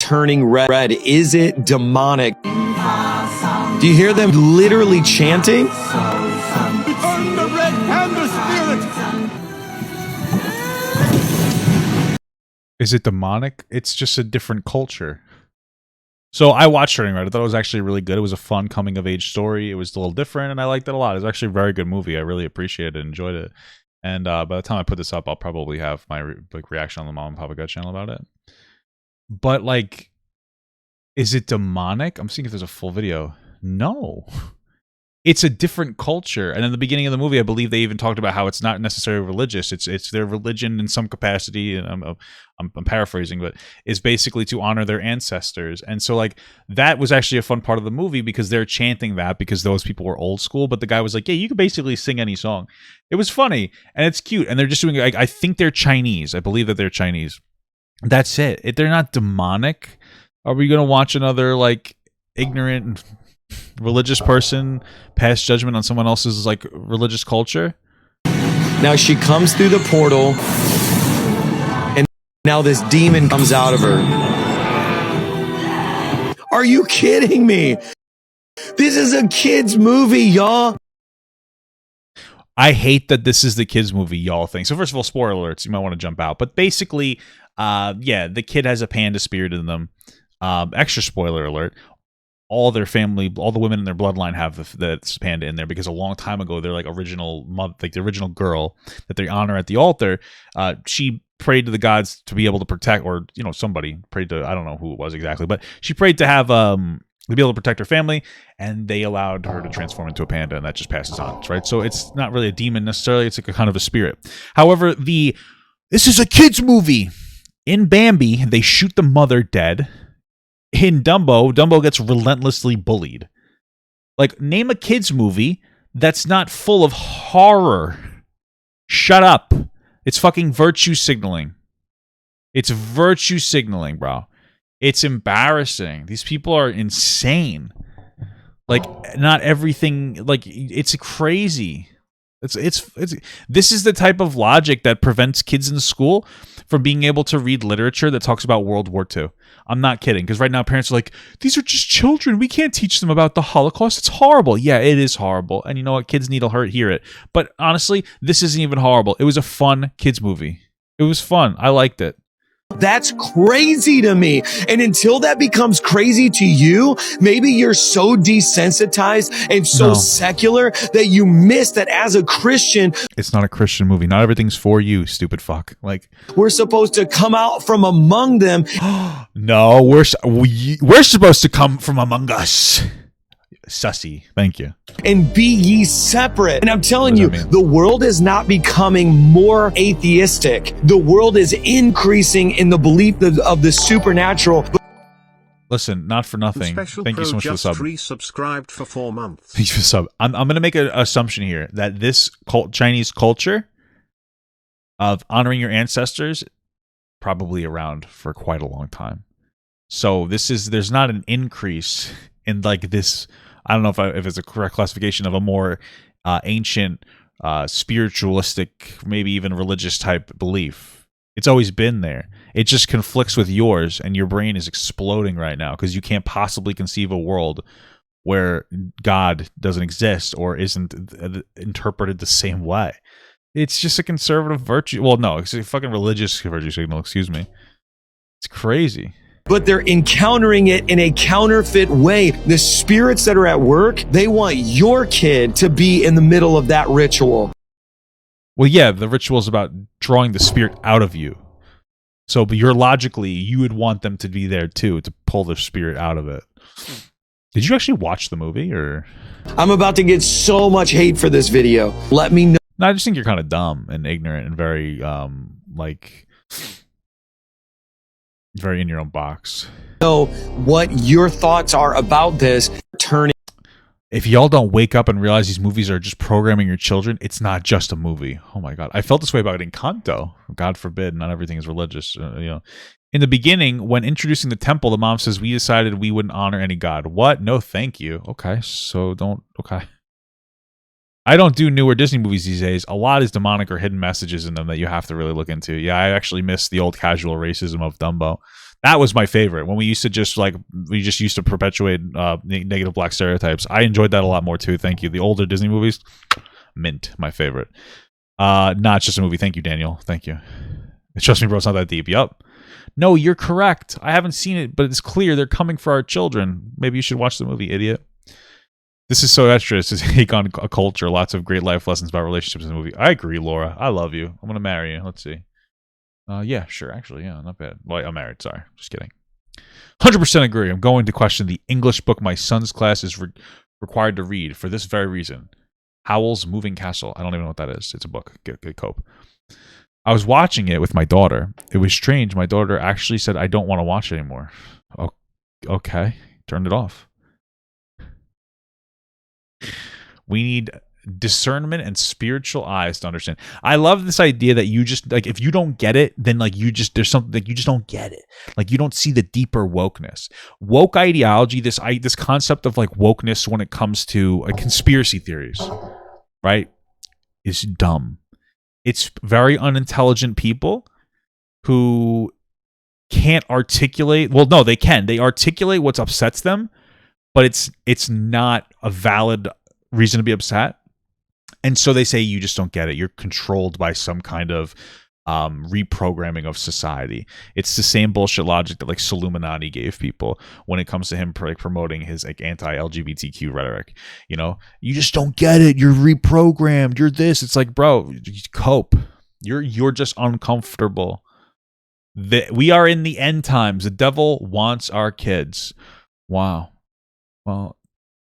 turning red. Is it demonic? Do you hear them literally chanting? Turn the red and the spirit. Is it demonic? It's just a different culture. So I watched Turning Red. I thought it was actually really good. It was a fun coming of age story. It was a little different, and I liked it a lot. It was actually a very good movie. I really appreciated it and enjoyed it. And by the time I put this up, I'll probably have my reaction on the Mom and Papa Gut channel about it. But like, is it demonic? I'm seeing if there's a full video. No. It's a different culture. And in the beginning of the movie, I believe they even talked about how it's not necessarily religious. It's their religion in some capacity, and I'm paraphrasing, but is basically to honor their ancestors. And so like that was actually a fun part of the movie because they're chanting that because those people were old school. But the guy was like, yeah, you can basically sing any song. It was funny and it's cute. And they're just doing, I think they're Chinese. I believe that they're Chinese. That's it. They're not demonic. Are we going to watch another like ignorant religious person pass judgment on someone else's like religious culture? Now she comes through the portal, and now this demon comes out of her. Are you kidding me? This is a kid's movie, y'all. I hate that this is the kids' movie, y'all thing. So first of all, spoiler alerts, you might want to jump out. But basically, yeah, the kid has a panda spirit in them. Extra spoiler alert. All their family, all the women in their bloodline have the panda in there because a long time ago, they're like original mother, like the original girl that they honor at the altar. She prayed to the gods to be able to protect, or you know, somebody prayed to, I don't know who it was exactly, but she prayed to have to be able to protect her family, and they allowed her to transform into a panda, and that just passes on, right? So it's not really a demon necessarily; it's like a kind of a spirit. However, this is a kids' movie. In Bambi, they shoot the mother dead. In Dumbo gets relentlessly bullied. Like, name a kids movie that's not full of horror. Shut up. It's fucking virtue signaling. It's virtue signaling, bro. It's embarrassing. These people are insane. Like, not everything, like, it's crazy. It's this is the type of logic that prevents kids in school from being able to read literature that talks about World War II. I'm not kidding, because right now parents are like, these are just children. We can't teach them about the Holocaust. It's horrible. Yeah, it is horrible. And you know what? Kids need to hear it. But honestly, this isn't even horrible. It was a fun kids movie. It was fun. I liked it. That's crazy to me. And until that becomes crazy to you, maybe you're so desensitized and so secular that you miss that as a Christian, it's not a Christian movie. Not everything's for you, stupid fuck. Like, we're supposed to come out from among them. No, we're supposed to come from among us. Sussy. Thank you. And be ye separate. And I'm telling you, the world is not becoming more atheistic. The world is increasing in the belief of the supernatural. Listen, not for nothing. Thank you so much for the sub. Subscribed for 4 months. Thank you for the sub. I'm going to make an assumption here that this Chinese culture of honoring your ancestors probably around for quite a long time. So there's not an increase in like this. I don't know if it's a correct classification of a more ancient, spiritualistic, maybe even religious type belief. It's always been there. It just conflicts with yours, and your brain is exploding right now because you can't possibly conceive a world where God doesn't exist or isn't interpreted the same way. It's just a conservative virtue. Well, no, it's a fucking religious virtue signal. Excuse me. It's crazy. But they're encountering it in a counterfeit way. The spirits that are at work, they want your kid to be in the middle of that ritual. Well, yeah, the ritual is about drawing the spirit out of you. So, but you're logically, you would want them to be there too, to pull the spirit out of it. Did you actually watch the movie, or? I'm about to get so much hate for this video. Let me know. No, I just think you're kind of dumb and ignorant and very, very in your own box. Know what your thoughts are about this. If y'all don't wake up and realize these movies are just programming your children, it's not just a movie. Oh my God. I felt this way about Encanto. God forbid, not everything is religious. In the beginning, when introducing the temple, the mom says, we decided we wouldn't honor any God. What? No, thank you. Okay, so don't. Okay. I don't do newer Disney movies these days. A lot is demonic or hidden messages in them that you have to really look into. Yeah, I actually miss the old casual racism of Dumbo. That was my favorite. When we used to just used to perpetuate negative black stereotypes. I enjoyed that a lot more too. Thank you. The older Disney movies, mint, my favorite. Not just a movie. Thank you, Daniel. Thank you. Trust me, bro, it's not that deep. Yup. No, you're correct. I haven't seen it, but it's clear they're coming for our children. Maybe you should watch the movie, idiot. This is so extra. It's a take on a culture. Lots of great life lessons about relationships in the movie. I agree, Laura. I love you. I'm going to marry you. Let's see. Yeah, sure. Actually, yeah, not bad. Well, I'm married. Sorry. Just kidding. 100% agree. I'm going to question the English book my son's class is required to read for this very reason. Howl's Moving Castle. I don't even know what that is. It's a book. Good cope. I was watching it with my daughter. It was strange. My daughter actually said, I don't want to watch it anymore. Oh, okay. Turned it off. We need discernment and spiritual eyes to understand. I love this idea that you just like, if you don't get it, then like there's something like you just don't get it. Like you don't see the deeper wokeness. Woke ideology, this concept of like wokeness when it comes to conspiracy theories, right, is dumb. It's very unintelligent people who can't articulate. Well, no, they can. They articulate what upsets them, but it's not a valid reason to be upset. And so they say you just don't get it. You're controlled by some kind of reprogramming of society. It's the same bullshit logic that like Illuminati gave people when it comes to him promoting his like anti-LGBTQ rhetoric. You know, you just don't get it. You're reprogrammed. You're this. It's like, bro, cope. You're just uncomfortable. We are in the end times. The devil wants our kids. Wow. Well,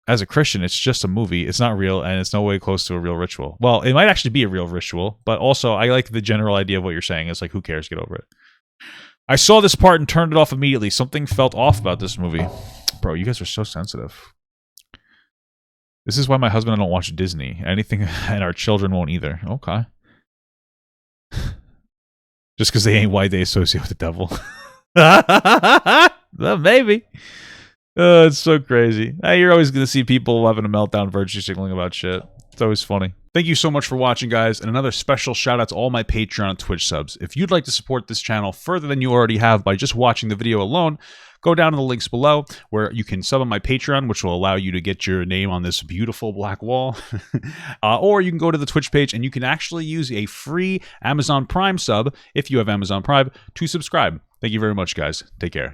as a Christian, it's just a movie. It's not real, and it's no way close to a real ritual. Well, it might actually be a real ritual, but also I like the general idea of what you're saying. It's like, who cares? Get over it. I saw this part and turned it off immediately. Something felt off about this movie. Bro, you guys are so sensitive. This is why my husband and I don't watch Disney. Anything, and our children won't either. Okay. Just because they ain't white, they associate with the devil. Well, maybe. It's so crazy. You're always going to see people having a meltdown, virtue signaling about shit. It's always funny. Thank you so much for watching, guys, and another special shout out to all my Patreon and Twitch subs. If you'd like to support this channel further than you already have by just watching the video alone, go down to the links below where you can sub on my Patreon, which will allow you to get your name on this beautiful black wall. Or you can go to the Twitch page and you can actually use a free Amazon Prime sub, if you have Amazon Prime, to subscribe. Thank you very much, guys. Take care.